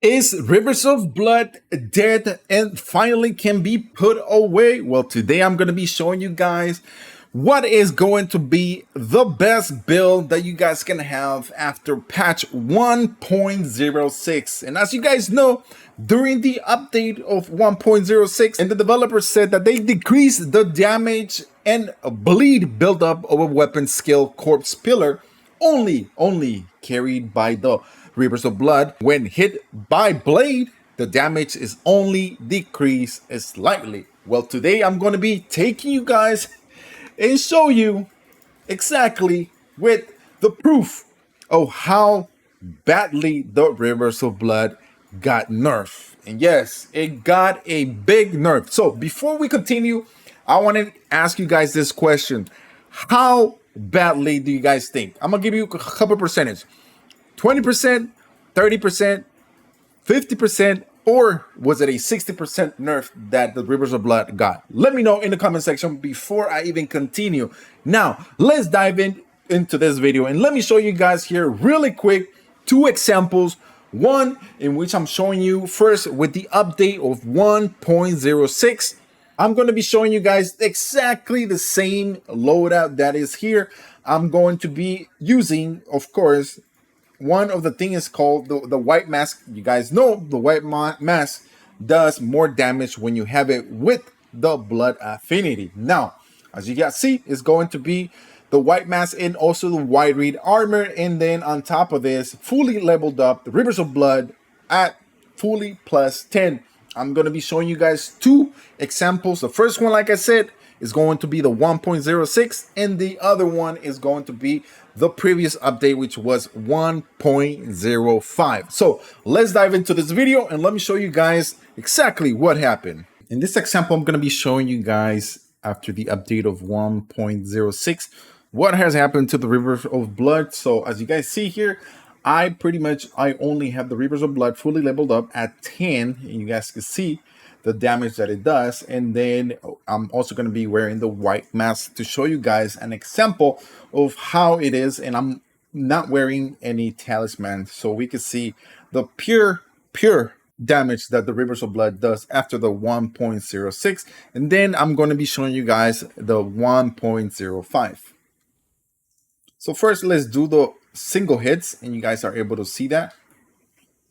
Is Rivers of Blood dead and finally can be put away? Well, today I'm going to be showing you guys what is going to be the best build that you guys can have after patch 1.06. And as you guys know, during the update of 1.06, and the developers said that they decreased the damage and bleed buildup of a weapon skill corpse pillar only carried by the Rivers of Blood. When hit by blade, the damage is only decreased slightly. Well, today I'm going to be taking you guys and show you exactly with the proof of how badly the Rivers of Blood got nerfed. And yes, it got a big nerf. So before we continue, I want to ask you guys this question. How badly do you guys think? I'm gonna give you a couple percentage. 20%, 30%, 50%, or was it a 60% nerf that the Rivers of Blood got? Let me know in the comment section before I even continue. Now, let's dive into this video and let me show you guys here really quick two examples. One in which I'm showing you first with the update of 1.06. I'm going to be showing you guys exactly the same loadout that is here. I'm going to be using, of course, one of the things called the white mask. You guys know the white mask does more damage when you have it with the blood affinity. Now, as you guys see, it's going to be the white mask and also the white reed armor. And then on top of this, fully leveled up, the Rivers of Blood at fully plus 10. I'm going to be showing you guys two examples. The first one, like I said, is going to be the 1.06, and the other one is going to be the previous update, which was 1.05. So let's dive into this video and let me show you guys exactly what happened. In this example, I'm going to be showing you guys after the update of 1.06 what has happened to the Rivers of Blood. So as you guys see here, I only have the Rivers of Blood fully leveled up at 10, and you guys can see the damage that it does. And then I'm also going to be wearing the white mask to show you guys an example of how it is. And I'm not wearing any talisman, so we can see the pure damage that the Rivers of Blood does after the 1.06. And then I'm going to be showing you guys the 1.05. So first, let's do the single hits, and you guys are able to see that.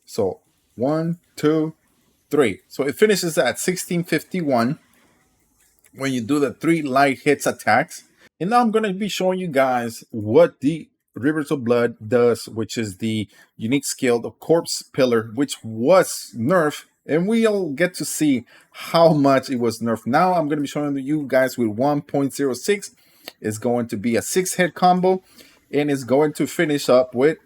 So 1, 2, 3. So it finishes at 1651 when you do the 3 light hits attacks. And now I'm going to be showing you guys what the Rivers of Blood does, which is the unique skill, the corpse pillar, which was nerfed, and we'll get to see how much it was nerfed. Now I'm going to be showing you guys with 1.06. It's going to be a 6-hit combo, and it's going to finish up with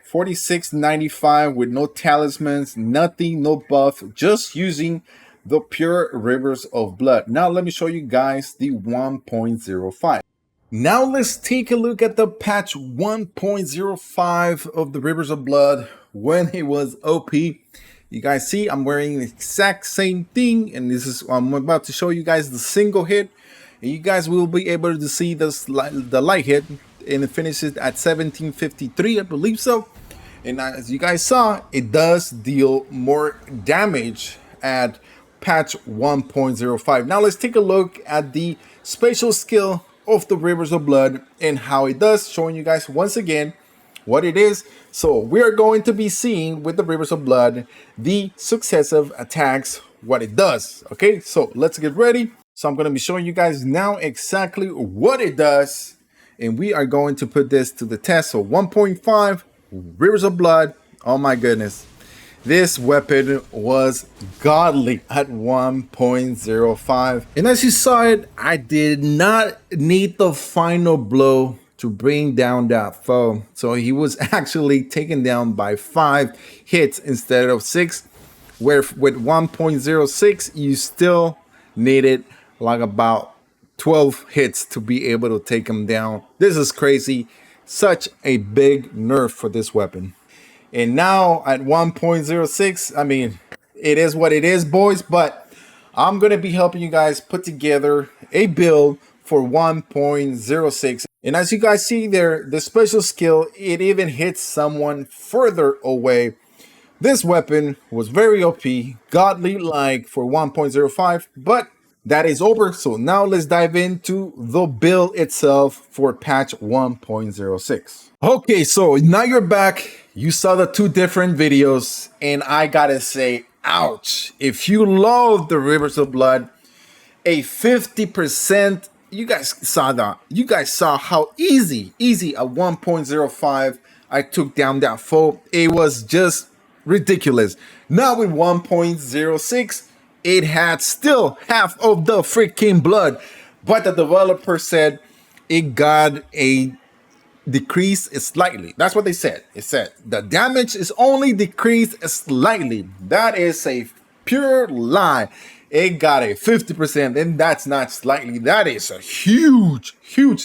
4695 with no talismans, nothing, no buff, just using the pure Rivers of Blood. Now let me show you guys the 1.05. Now let's take a look at the patch 1.05 of the Rivers of Blood when it was OP. You guys see I'm wearing the exact same thing, and this is I'm about to show you guys the single hit, and you guys will be able to see this the light hit, and it finishes at 1753, I believe so. And as you guys saw, it does deal more damage at patch 1.05. Now let's take a look at the special skill of the Rivers of Blood and how it does, showing you guys once again what it is. So we are going to be seeing with the Rivers of Blood the successive attacks, what it does. Okay, so let's get ready. So I'm going to be showing you guys now exactly what it does, and we are going to put this to the test. So 1.5 Rivers of Blood. Oh my goodness, this weapon was godly at 1.05. And as you saw it, I did not need the final blow to bring down that foe. So he was actually taken down by 5 hits instead of 6, where with 1.06 you still needed like about 12 hits to be able to take him down. This is crazy. Such a big nerf for this weapon. And now at 1.06, I mean, it is what it is, boys, but I'm going to be helping you guys put together a build for 1.06. And as you guys see there, the special skill, it even hits someone further away This weapon was very OP, godly like for 1.05, but that is over. So now let's dive into the build itself for patch 1.06. Okay, so now you're back. You saw the two different videos, and I gotta say, ouch. If you love the Rivers of Blood, a 50%, you guys saw that. You guys saw how easy at 1.05 I took down that foe. It was just ridiculous. Now with 1.06, it had still half of the freaking blood. But the developer said it got a decrease slightly. That's what they said. It said the damage is only decreased slightly. That is a pure lie. It got a 50%, and that's not slightly. That is a huge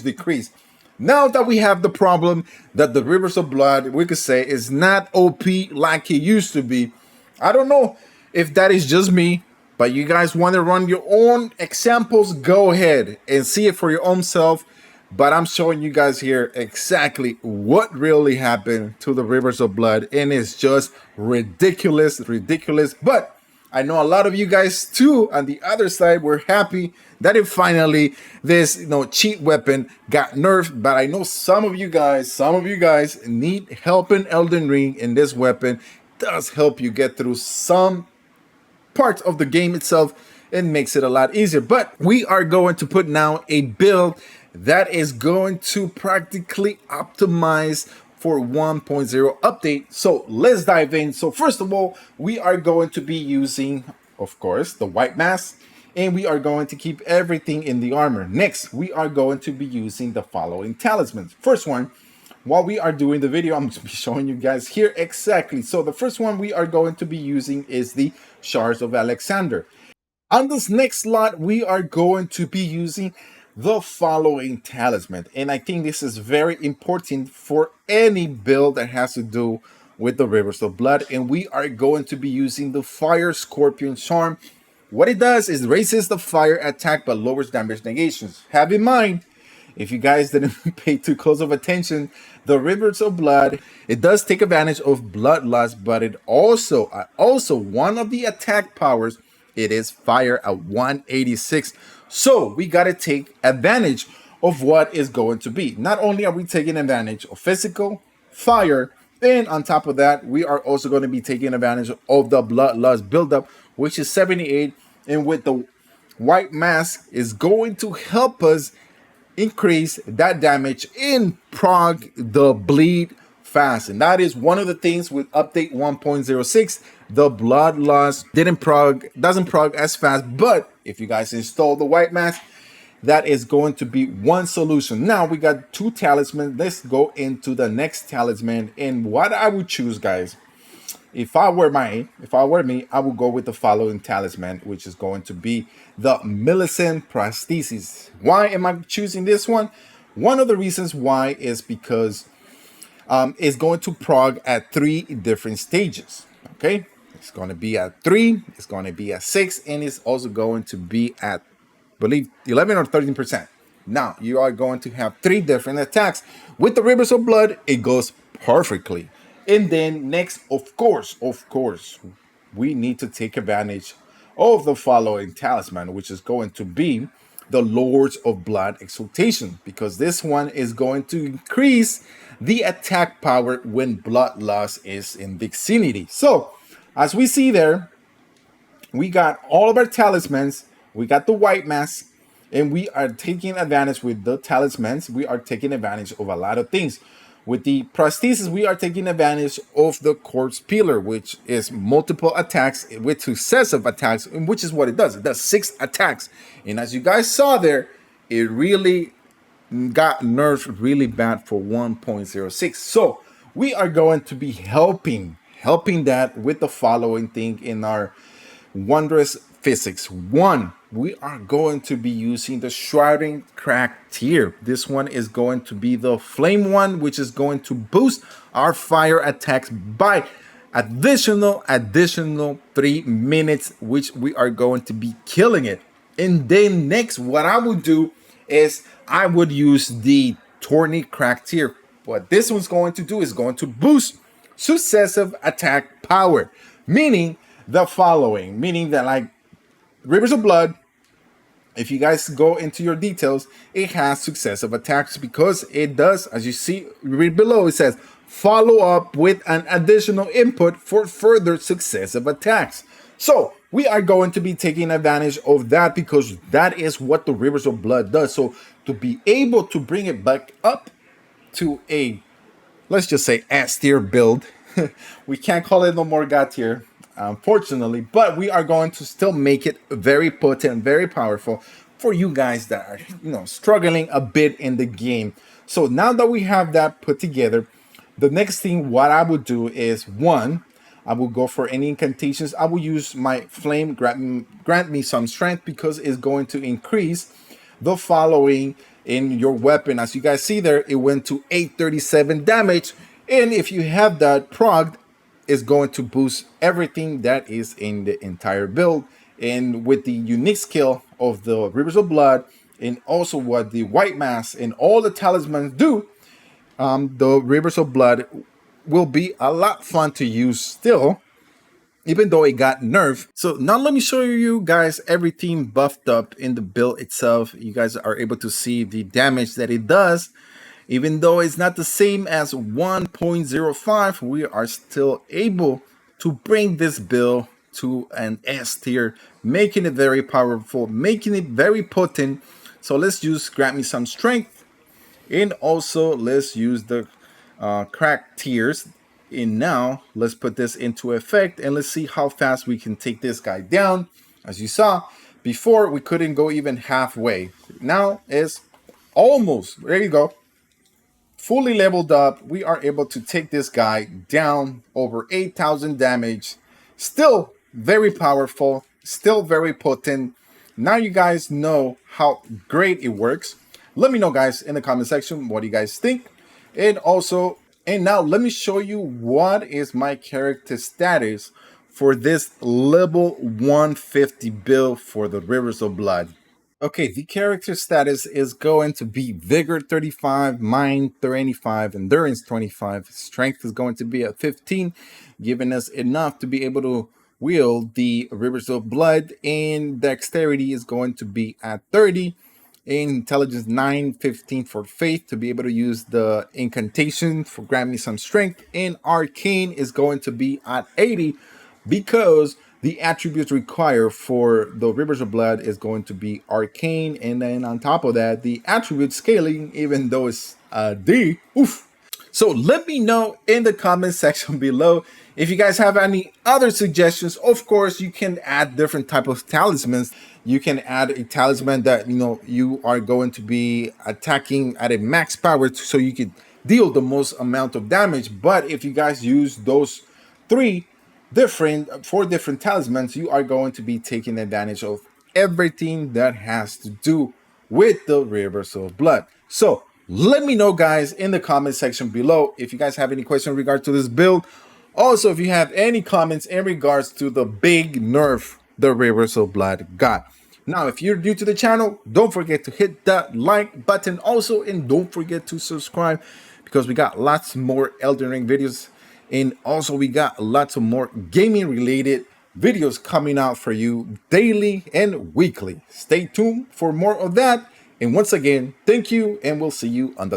decrease. Now that we have the problem that the Rivers of Blood, we could say, is not OP like it used to be. I don't know if that is just me, but you guys want to run your own examples, go ahead and see it for your own self. But I'm showing you guys here exactly what really happened to the Rivers of Blood, and it's just ridiculous. But I know a lot of you guys too on the other side were happy that it finally this cheat weapon got nerfed. But I know some of you guys need help in Elden Ring, and this weapon does help you get through some parts of the game itself and makes it a lot easier. But we are going to put now a build that is going to practically optimize for 1.0 update. So let's dive in. So first of all, we are going to be using, of course, the white mask, and we are going to keep everything in the armor. Next, we are going to be using the following talismans. First one, while we are doing the video, I'm going to be showing you guys here exactly. So the first one we are going to be using is the Shards of Alexander. On this next slot, we are going to be using the following talisman. And I think this is very important for any build that has to do with the Rivers of Blood. And we are going to be using the Fire Scorpion Charm. What it does is raises the fire attack but lowers damage negations. Have in mind, if you guys didn't pay too close of attention, the Rivers of Blood, it does take advantage of bloodlust, but it also one of the attack powers, it is fire at 186. So we got to take advantage of what is going to be. Not only are we taking advantage of physical, fire, and on top of that, we are also going to be taking advantage of the bloodlust buildup, which is 78. And with the white mask is going to help us increase that damage and prog the bleed fast. And that is one of the things with update 1.06. The bloodlust doesn't prog as fast, but if you guys install the white mask, that is going to be one solution. Now we got two talismans. Let's go into the next talisman. And what I would choose, guys, if I were me, I would go with the following talisman, which is going to be the Millicent Prosthesis. Why am I choosing this one? One of the reasons why is because it's going to prog at 3 different stages. Okay, it's going to be at 3, it's going to be at 6, and it's also going to be at, I believe, 11 or 13%. Now you are going to have 3 different attacks. With the Rivers of Blood, it goes perfectly. And then next, of course, we need to take advantage of the following talisman, which is going to be the Lords of Blood Exaltation, because this one is going to increase the attack power when bloodlust is in vicinity. So, as we see there, we got all of our talismans, we got the white mask, and we are taking advantage with the talismans. We are taking advantage of a lot of things. With the prosthesis, we are taking advantage of the corpse peeler, which is multiple attacks with successive attacks, and which is what it does. It does 6 attacks. And as you guys saw there, it really got nerfed really bad for 1.06. So we are going to be helping that with the following thing in our wondrous physics. 1, we are going to be using the Shrouding Crack tier. This one is going to be the flame one, which is going to boost our fire attacks by additional 3 minutes, which we are going to be killing it. And then next, what I would do is I would use the Thorny Crack tier. What this one's going to do is going to boost successive attack power, meaning the following, meaning that like Rivers of Blood, if you guys go into your details, it has successive attacks because it does, as you see right below, it says follow up with an additional input for further successive attacks. So we are going to be taking advantage of that because that is what the Rivers of Blood does. So to be able to bring it back up to a, let's just say, S tier build. We can't call it no more God tier, unfortunately, but we are going to still make it very potent, very powerful for you guys that are, struggling a bit in the game. So now that we have that put together, the next thing what I would do is one, I will go for any incantations. I will use my flame, grant me some strength because it's going to increase the following in your weapon. As you guys see there, it went to 837 damage. And if you have that progged, it's going to boost everything that is in the entire build. And with the unique skill of the Rivers of Blood, and also what the White Mass and all the Talismans do, the Rivers of Blood will be a lot fun to use still, even though it got nerfed. So now let me show you guys everything buffed up in the build itself. You guys are able to see the damage that it does. Even though it's not the same as 1.05, we are still able to bring this build to an S tier, making it very powerful, making it very potent. So let's use grant me some strength, and also let's use the crack tiers. And now let's put this into effect and let's see how fast we can take this guy down. As you saw before, we couldn't go even halfway. Now it's almost, there you go, fully leveled up. We are able to take this guy down over 8,000 damage. Still very powerful, still very potent. Now you guys know how great it works. Let me know, guys, in the comment section what do you guys think. And now let me show you what is my character status for this level 150 build for the Rivers of Blood. Okay, the character status is going to be Vigor 35, Mind 25, Endurance 25. Strength is going to be at 15, giving us enough to be able to wield the Rivers of Blood. And Dexterity is going to be at 30. Intelligence 9, 15 for Faith to be able to use the Incantation for grant me some strength. And Arcane is going to be at 80 because the attributes required for the Rivers of Blood is going to be Arcane. And then on top of that, the attribute scaling, even though it's a D, oof. So let me know in the comment section below if you guys have any other suggestions. Of course, you can add different type of talismans. You can add a talisman that you are going to be attacking at a max power so you can deal the most amount of damage. But if you guys use those four different talismans, you are going to be taking advantage of everything that has to do with the Rivers of Blood. So let me know, guys, in the comment section below if you guys have any questions in regard to this build. Also, if you have any comments in regards to the big nerf the Rivers of Blood got. Now, if you're new to the channel, don't forget to hit that like button also, and don't forget to subscribe because we got lots more Elden Ring videos, and also we got lots of more gaming related videos coming out for you daily and weekly. Stay tuned for more of that. And once again, thank you, and we'll see you on the next